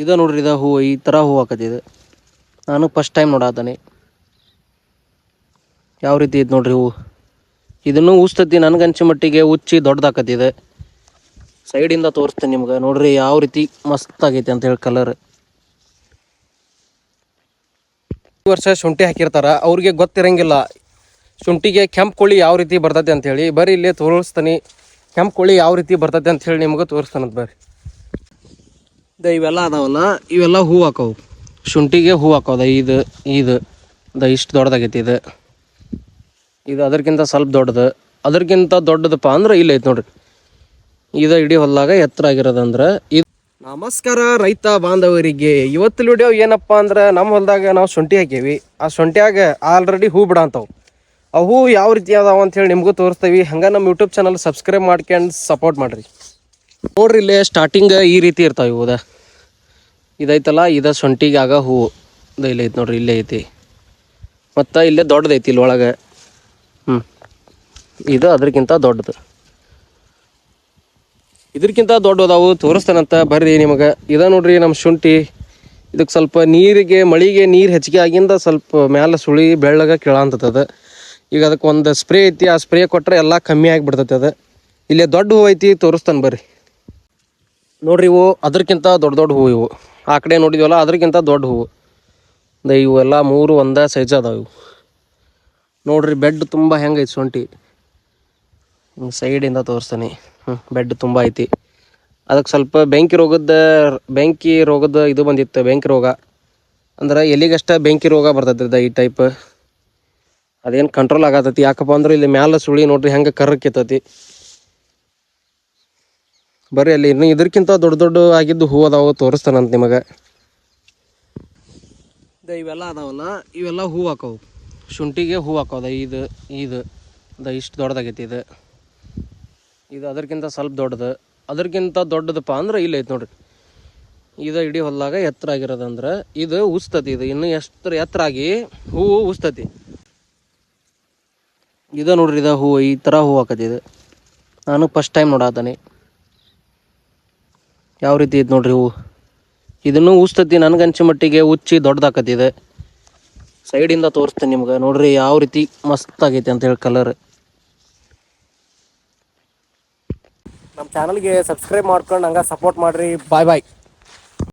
ಇದು ನೋಡ್ರಿ, ಇದು ಹೂವು ಈ ಥರ ಹೂವು ಹಾಕತ್ತಿದೆ. ನಾನು ಫಸ್ಟ್ ಟೈಮ್ ನೋಡಾತಾನೆ ಯಾವ ರೀತಿ ಇದು ನೋಡ್ರಿ ಹೂವು. ಇದನ್ನು ಉಸ್ತತಿ ನನಗಂಚ ಮಟ್ಟಿಗೆ ಉಚ್ಚಿ ದೊಡ್ಡದಾಕತ್ತಿದೆ. ಸೈಡಿಂದ ತೋರಿಸ್ತೇನೆ ನಿಮ್ಗೆ. ನೋಡ್ರಿ ಯಾವ ರೀತಿ ಮಸ್ತ್ ಆಗೈತೆ ಅಂತ ಹೇಳಿ ಕಲರ್. ಈ ವರ್ಷ ಶುಂಠಿ ಹಾಕಿರ್ತಾರ, ಅವ್ರಿಗೆ ಗೊತ್ತಿರಂಗಿಲ್ಲ ಶುಂಠಿಗೆ ಕೆಂಪು ಕೋಳಿ ಯಾವ ರೀತಿ ಬರ್ತೈತೆ ಅಂಥೇಳಿ. ಬರ್ರಿ ಇಲ್ಲೇ ತೋರಿಸ್ತಾನೆ ಕೆಂಪು ಕೋಳಿ ಯಾವ ರೀತಿ ಬರ್ತೈತೆ ಅಂಥೇಳಿ ನಿಮ್ಗೆ ತೋರಿಸ್ತಾನಂತ ಬರ್ರಿ. ಇವೆಲ್ಲ ಅದಾವಲ್ಲ, ಇವೆಲ್ಲ ಹೂವು ಹಾಕವು. ಶುಂಠಿಗೆ ಹೂವು ಹಾಕೋದ. ಇದು ಇಷ್ಟು ದೊಡ್ಡದಾಗೈತಿ. ಇದು ಅದಕ್ಕಿಂತ ಸ್ವಲ್ಪ ದೊಡ್ಡದು. ಅದಕ್ಕಿಂತ ದೊಡ್ಡದಪ್ಪ ಅಂದ್ರೆ ಇಲ್ಲ ಐತೆ ನೋಡ್ರಿ. ಇದು ಇಡೀ ಹೊಲ್ದಾಗ ಎತ್ತರ ಆಗಿರೋದಂದ್ರೆ ಇದು. ನಮಸ್ಕಾರ ರೈತ ಬಾಂಧವರಿಗೆ. ಇವತ್ತಿನ ವಿಡಿಯೋ ಏನಪ್ಪ ಅಂದ್ರೆ, ನಮ್ಮ ಹೊಲದಾಗ ನಾವು ಶುಂಠಿ ಹಾಕೀವಿ. ಆ ಶುಂಠಿಯಾಗ ಆಲ್ರೆಡಿ ಹೂ ಬಿಡಂತವು. ಆ ಹೂ ಯಾವ ರೀತಿ ಅದಾವ ಅಂಥೇಳಿ ನಿಮಗೂ ತೋರಿಸ್ತೀವಿ. ಹಂಗೆ ನಮ್ಮ ಯೂಟ್ಯೂಬ್ ಚಾನಲ್ ಸಬ್ಸ್ಕ್ರೈಬ್ ಮಾಡ್ಕೊಂಡು ಸಪೋರ್ಟ್ ಮಾಡಿರಿ. ನೋಡ್ರಿ ಇಲ್ಲೇ ಸ್ಟಾರ್ಟಿಂಗ್ ಈ ರೀತಿ ಇರ್ತಾವೆ ಇವು. ಇದೈತಲ್ಲ, ಇದು ಶುಂಠಿಗೆ ಆಗ ಹೂವು. ಇಲ್ಲೇ ಐತೆ ನೋಡ್ರಿ, ಇಲ್ಲೇ ಐತಿ. ಮತ್ತು ಇಲ್ಲೇ ದೊಡ್ಡದೈತಿ ಇಲ್ಲಿ ಒಳಗೆ. ಇದು ಅದಕ್ಕಿಂತ ದೊಡ್ಡದು. ಇದಕ್ಕಿಂತ ದೊಡ್ಡದಾವು ತೋರಿಸ್ತಾನಂತ ಬರ್ರಿ ನಿಮಗೆ. ನೋಡ್ರಿ ನಮ್ಮ ಶುಂಠಿ. ಇದಕ್ಕೆ ಸ್ವಲ್ಪ ನೀರಿಗೆ, ಮಳೆಗೆ ನೀರು ಹೆಚ್ಚಿಗೆ ಆಗಿಂದ ಸ್ವಲ್ಪ ಮ್ಯಾಲೆ ಸುಳಿ ಬೆಳ್ಳಗೆ ಕೀಳಂತದ. ಈಗ ಅದಕ್ಕೆ ಒಂದು ಸ್ಪ್ರೇ ಐತಿ, ಆ ಸ್ಪ್ರೇ ಕೊಟ್ಟರೆ ಎಲ್ಲ ಕಮ್ಮಿ ಆಗಿಬಿಡ್ತೈತೆ ಅದು. ಇಲ್ಲೇ ದೊಡ್ಡ ಹೂವು ಐತಿ, ತೋರಿಸ್ತಾನೆ ಬರ್ರಿ. ನೋಡ್ರಿ ಇವು ಅದಕ್ಕಿಂತ ದೊಡ್ಡ ದೊಡ್ಡ ಹೂವು. ಇವು ಆ ಕಡೆ ನೋಡಿದ್ವಲ್ಲ, ಅದಕ್ಕಿಂತ ದೊಡ್ಡ ಹೂವು. ಇವೆಲ್ಲ 3 ಒಂದೇ ಸೈಜ್ ಅದಾವೆ ಇವು. ನೋಡ್ರಿ ಬೆಡ್ ತುಂಬ ಹೆಂಗೈತಿ ಶುಂಠಿ. ಸೈಡಿಂದ ತೋರಿಸ್ತಾನೆ. ಬೆಡ್ ತುಂಬ ಐತಿ. ಅದಕ್ಕೆ ಸ್ವಲ್ಪ ಬೆಂಕಿ ರೋಗದ ಇದು ಬಂದಿತ್ತು. ಬೆಂಕಿ ರೋಗ ಅಂದ್ರೆ ಎಲ್ಲಿಗಷ್ಟ ಬೆಂಕಿ ರೋಗ ಬರ್ತೈತೆ ಈ ಟೈಪ್. ಅದೇನು ಕಂಟ್ರೋಲ್ ಆಗತೈತಿ. ಯಾಕಪ್ಪ ಅಂದ್ರೆ ಇಲ್ಲಿ ಮ್ಯಾಲೆ ಸುಳಿ ನೋಡ್ರಿ ಹೆಂಗೆ ಕರ್ರಕ್ಕಿತ್ತೈತಿ. ಬರ್ರಿ ಅಲ್ಲಿ ಇನ್ನು ಇದಕ್ಕಿಂತ ದೊಡ್ಡ ಆಗಿದ್ದು ಹೂವು ಅದಾವು, ತೋರಿಸ್ತಾನಂತ ನಿಮಗೆ. ಇವೆಲ್ಲ ಅದಾವಲ್ಲ, ಇವೆಲ್ಲ ಹೂವು ಹಾಕವು. ಶುಂಠಿಗೆ ಹೂವು ಹಾಕೋದ. ಇದು ಇಷ್ಟು ದೊಡ್ಡದಾಗೈತಿ. ಇದು ಅದಕ್ಕಿಂತ ಸ್ವಲ್ಪ ದೊಡ್ಡದು. ಅದಕ್ಕಿಂತ ದೊಡ್ಡದಪ್ಪ ಅಂದ್ರೆ ಇಲ್ಲ ಐತೆ ನೋಡ್ರಿ. ಇದು ಇಡೀ ಹೊಲ್ದಾಗ ಎತ್ತರ ಆಗಿರೋದಂದ್ರೆ ಇದು ಉಸ್ತತಿ. ಇದು ಇನ್ನೂ ಎತ್ತರ ಆಗಿ ಹೂವು ಉಸ್ತತಿ. ಇದು ನೋಡ್ರಿ, ಇದು ಹೂವು ಈ ಥರ ಹೂವು ಹಾಕತ್ತಿದೆ. ನಾನು ಫಸ್ಟ್ ಟೈಮ್ ನೋಡಾತಾನೆ ಯಾವ ರೀತಿ ಇದು ನೋಡ್ರಿ ಹೂವು. ಇದನ್ನು ಉಸ್ತತಿ ನನಗಂಚ ಮಟ್ಟಿಗೆ ಉಚ್ಚಿ ದೊಡ್ಡದಾಕತ್ತಿದೆ. ಸೈಡಿಂದ ತೋರಿಸ್ತೇನೆ ನಿಮ್ಗೆ. ನೋಡ್ರಿ ಯಾವ ರೀತಿ ಮಸ್ತ್ ಆಗೈತೆ ಅಂತ ಹೇಳಿ ಕಲರ್. ನಮ್ಮ ಚಾನಲ್ಗೆ ಸಬ್ಸ್ಕ್ರೈಬ್ ಮಾಡ್ಕೊಂಡು ಹಂಗೆ ಸಪೋರ್ಟ್ ಮಾಡಿರಿ. ಬಾಯ್ ಬಾಯ್.